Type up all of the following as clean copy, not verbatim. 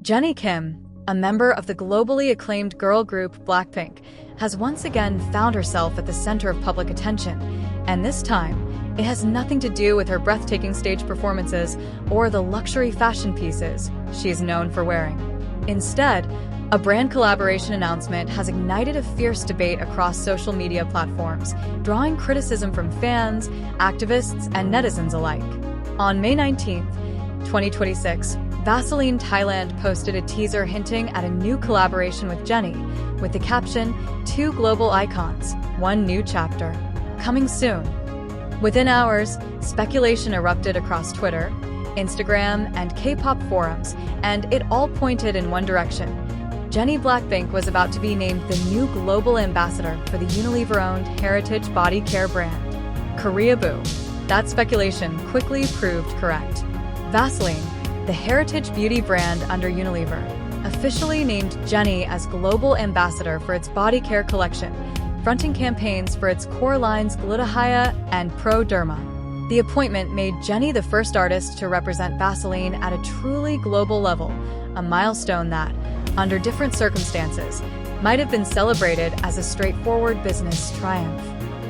Jennie Kim, a member of the globally acclaimed girl group BLACKPINK, has once again found herself at the center of public attention, and this time, it has nothing to do with her breathtaking stage performances or the luxury fashion pieces she is known for wearing. Instead, a brand collaboration announcement has ignited a fierce debate across social media platforms, drawing criticism from fans, activists, and netizens alike. On May 19, 2026, Vaseline Thailand posted a teaser hinting at a new collaboration with Jennie, with the caption, "Two global icons, one new chapter. Coming soon." Within hours, speculation erupted across Twitter, Instagram, and K-pop forums, and it all pointed in one direction. Jennie BLACKPINK was about to be named the new global ambassador for the Unilever-owned heritage body care brand. Korea Boo. That speculation quickly proved correct. Vaseline, the heritage beauty brand under Unilever, officially named Jennie as global ambassador for its body care collection, fronting campaigns for its core lines Glutathione and Pro Derma. The appointment made Jennie the first artist to represent Vaseline at a truly global level, a milestone that, under different circumstances, might have been celebrated as a straightforward business triumph.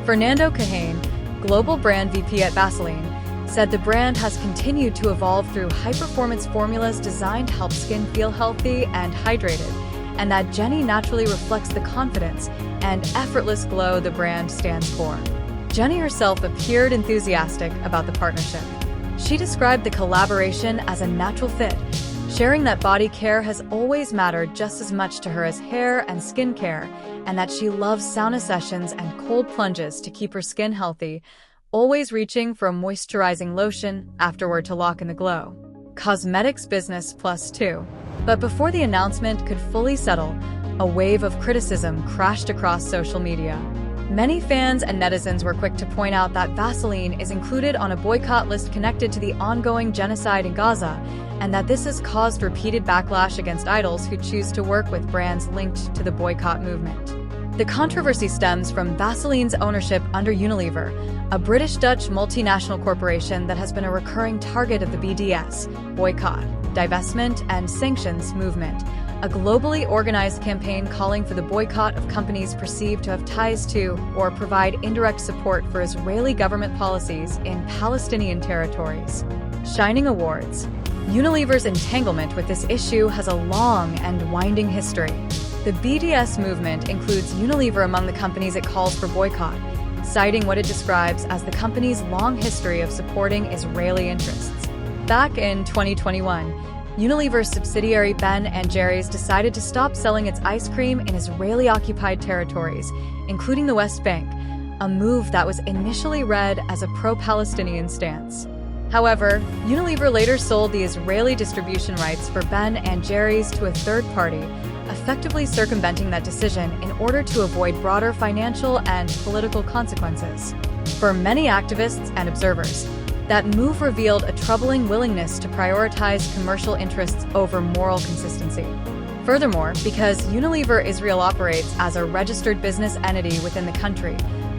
Fernando Cahane, global brand VP at Vaseline, said the brand has continued to evolve through high-performance formulas designed to help skin feel healthy and hydrated, and that Jennie naturally reflects the confidence and effortless glow the brand stands for. Jennie herself appeared enthusiastic about the partnership. She described the collaboration as a natural fit, sharing that body care has always mattered just as much to her as hair and skin care, and that she loves sauna sessions and cold plunges to keep her skin healthy, always reaching for a moisturizing lotion afterward to lock in the glow. Cosmetics business plus two. But before the announcement could fully settle, a wave of criticism crashed across social media. Many fans and netizens were quick to point out that Vaseline is included on a boycott list connected to the ongoing genocide in Gaza, and that this has caused repeated backlash against idols who choose to work with brands linked to the boycott movement. The controversy stems from Vaseline's ownership under Unilever, a British-Dutch multinational corporation that has been a recurring target of the BDS, boycott, divestment, and sanctions movement, a globally organized campaign calling for the boycott of companies perceived to have ties to or provide indirect support for Israeli government policies in Palestinian territories. Shining awards. Unilever's entanglement with this issue has a long and winding history. The BDS movement includes Unilever among the companies it calls for boycott, citing what it describes as the company's long history of supporting Israeli interests. Back in 2021, Unilever's subsidiary Ben & Jerry's decided to stop selling its ice cream in Israeli-occupied territories, including the West Bank, a move that was initially read as a pro-Palestinian stance. However, Unilever later sold the Israeli distribution rights for Ben & Jerry's to a third party, effectively circumventing that decision in order to avoid broader financial and political consequences. For many activists and observers, that move revealed a troubling willingness to prioritize commercial interests over moral consistency. Furthermore, because Unilever Israel operates as a registered business entity within the country,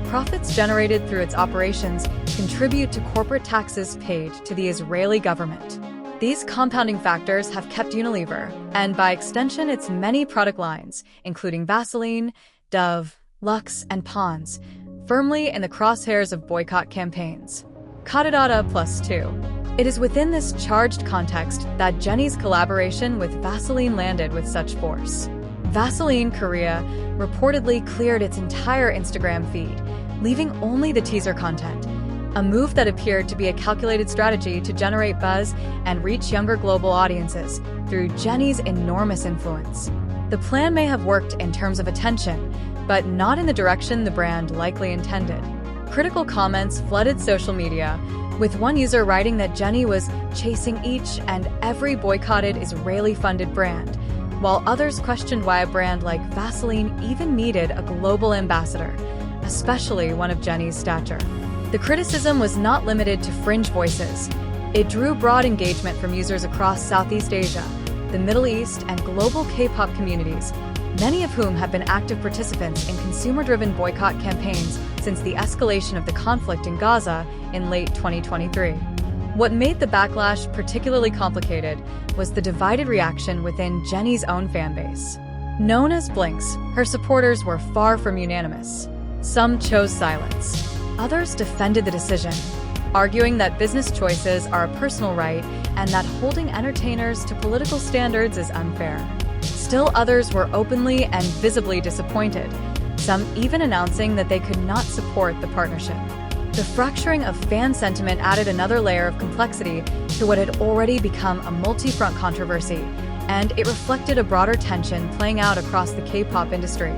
profits generated through its operations contribute to corporate taxes paid to the Israeli government. These compounding factors have kept Unilever, and by extension its many product lines, including Vaseline, Dove, Lux, and Pond's, firmly in the crosshairs of boycott campaigns. Katadata plus two. It is within this charged context that Jennie's collaboration with Vaseline landed with such force. Vaseline Korea reportedly cleared its entire Instagram feed, leaving only the teaser content, a move that appeared to be a calculated strategy to generate buzz and reach younger global audiences through Jennie's enormous influence. The plan may have worked in terms of attention, but not in the direction the brand likely intended. Critical comments flooded social media, with one user writing that Jennie was chasing each and every boycotted Israeli-funded brand, while others questioned why a brand like Vaseline even needed a global ambassador, especially one of Jennie's stature. The criticism was not limited to fringe voices. It drew broad engagement from users across Southeast Asia, the Middle East, and global K-pop communities, many of whom have been active participants in consumer-driven boycott campaigns since the escalation of the conflict in Gaza in late 2023. What made the backlash particularly complicated was the divided reaction within Jennie's own fanbase. Known as Blinks, her supporters were far from unanimous. Some chose silence. Others defended the decision, arguing that business choices are a personal right and that holding entertainers to political standards is unfair. Still others were openly and visibly disappointed, some even announcing that they could not support the partnership. The fracturing of fan sentiment added another layer of complexity to what had already become a multi-front controversy, and it reflected a broader tension playing out across the K-pop industry,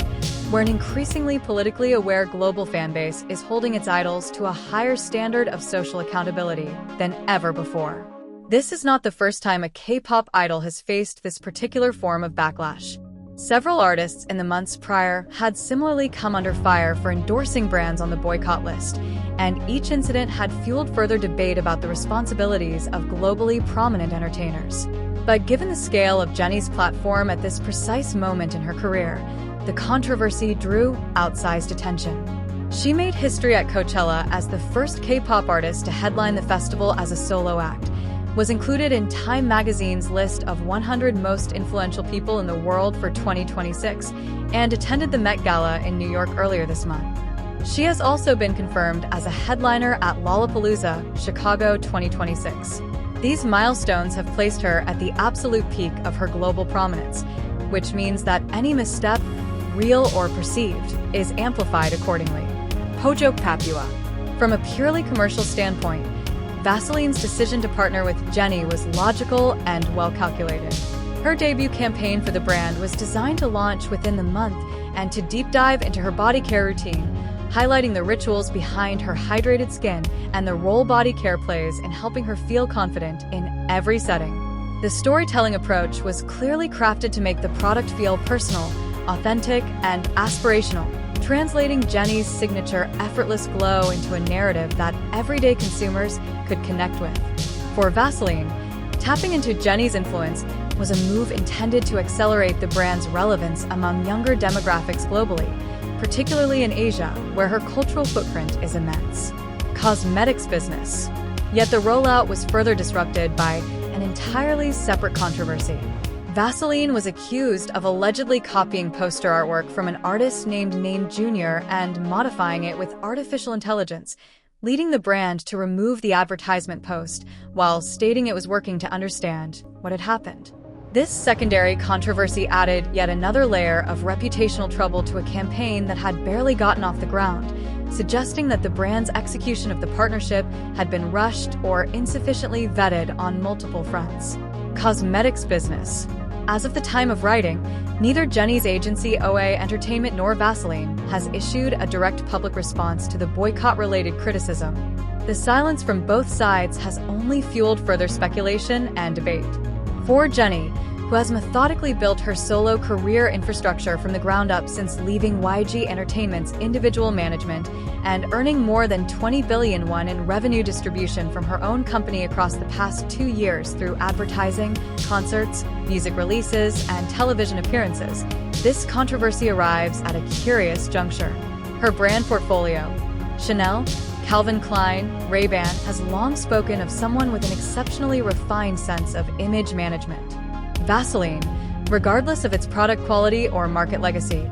where an increasingly politically aware global fanbase is holding its idols to a higher standard of social accountability than ever before. This is not the first time a K-pop idol has faced this particular form of backlash. Several artists in the months prior had similarly come under fire for endorsing brands on the boycott list, and each incident had fueled further debate about the responsibilities of globally prominent entertainers. But given the scale of Jennie's platform at this precise moment in her career, the controversy drew outsized attention. She made history at Coachella as the first K-pop artist to headline the festival as a solo act, was included in Time magazine's list of 100 most influential people in the world for 2026, and attended the Met Gala in New York earlier this month. She has also been confirmed as a headliner at Lollapalooza, Chicago 2026. These milestones have placed her at the absolute peak of her global prominence, which means that any misstep, real or perceived, is amplified accordingly. Pojok Papua. From a purely commercial standpoint, Vaseline's decision to partner with Jennie was logical and well-calculated. Her debut campaign for the brand was designed to launch within the month and to deep dive into her body care routine, highlighting the rituals behind her hydrated skin and the role body care plays in helping her feel confident in every setting. The storytelling approach was clearly crafted to make the product feel personal, authentic, and aspirational, translating Jennie's signature effortless glow into a narrative that everyday consumers could connect with. For Vaseline, tapping into Jennie's influence was a move intended to accelerate the brand's relevance among younger demographics globally, particularly in Asia, where her cultural footprint is immense. Cosmetics business. Yet the rollout was further disrupted by an entirely separate controversy. Vaseline was accused of allegedly copying poster artwork from an artist named Name Jr. and modifying it with artificial intelligence, leading the brand to remove the advertisement post while stating it was working to understand what had happened. This secondary controversy added yet another layer of reputational trouble to a campaign that had barely gotten off the ground, suggesting that the brand's execution of the partnership had been rushed or insufficiently vetted on multiple fronts. Cosmetics business. As of the time of writing, neither Jennie's agency OA Entertainment nor Vaseline has issued a direct public response to the boycott-related criticism. The silence from both sides has only fueled further speculation and debate. For Jennie, who has methodically built her solo career infrastructure from the ground up since leaving YG Entertainment's individual management and earning more than 20 billion won in revenue distribution from her own company across the past 2 years through advertising, concerts, music releases, and television appearances, this controversy arrives at a curious juncture. Her brand portfolio, Chanel, Calvin Klein, Ray-Ban, has long spoken of someone with an exceptionally refined sense of image management. Vaseline, regardless of its product quality or market legacy,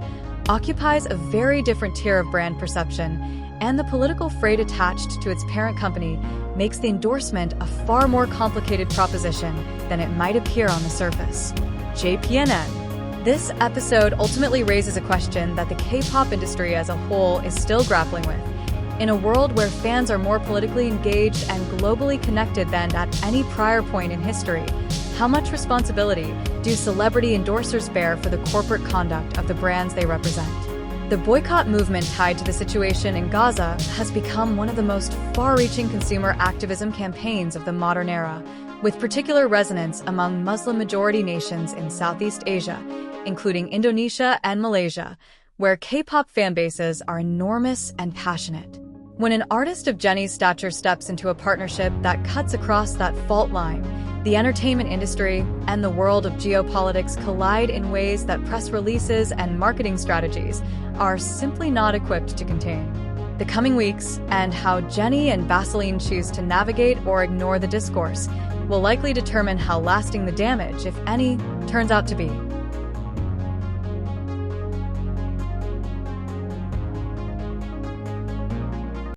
occupies a very different tier of brand perception, and the political freight attached to its parent company makes the endorsement a far more complicated proposition than it might appear on the surface. JPNN. This episode ultimately raises a question that the K-pop industry as a whole is still grappling with. In a world where fans are more politically engaged and globally connected than at any prior point in history, how much responsibility do celebrity endorsers bear for the corporate conduct of the brands they represent? The boycott movement tied to the situation in Gaza has become one of the most far-reaching consumer activism campaigns of the modern era, with particular resonance among Muslim-majority nations in Southeast Asia, including Indonesia and Malaysia, where K-pop fanbases are enormous and passionate. When an artist of Jennie's stature steps into a partnership that cuts across that fault line, the entertainment industry and the world of geopolitics collide in ways that press releases and marketing strategies are simply not equipped to contain. The coming weeks, and how Jennie and Vaseline choose to navigate or ignore the discourse, will likely determine how lasting the damage, if any, turns out to be.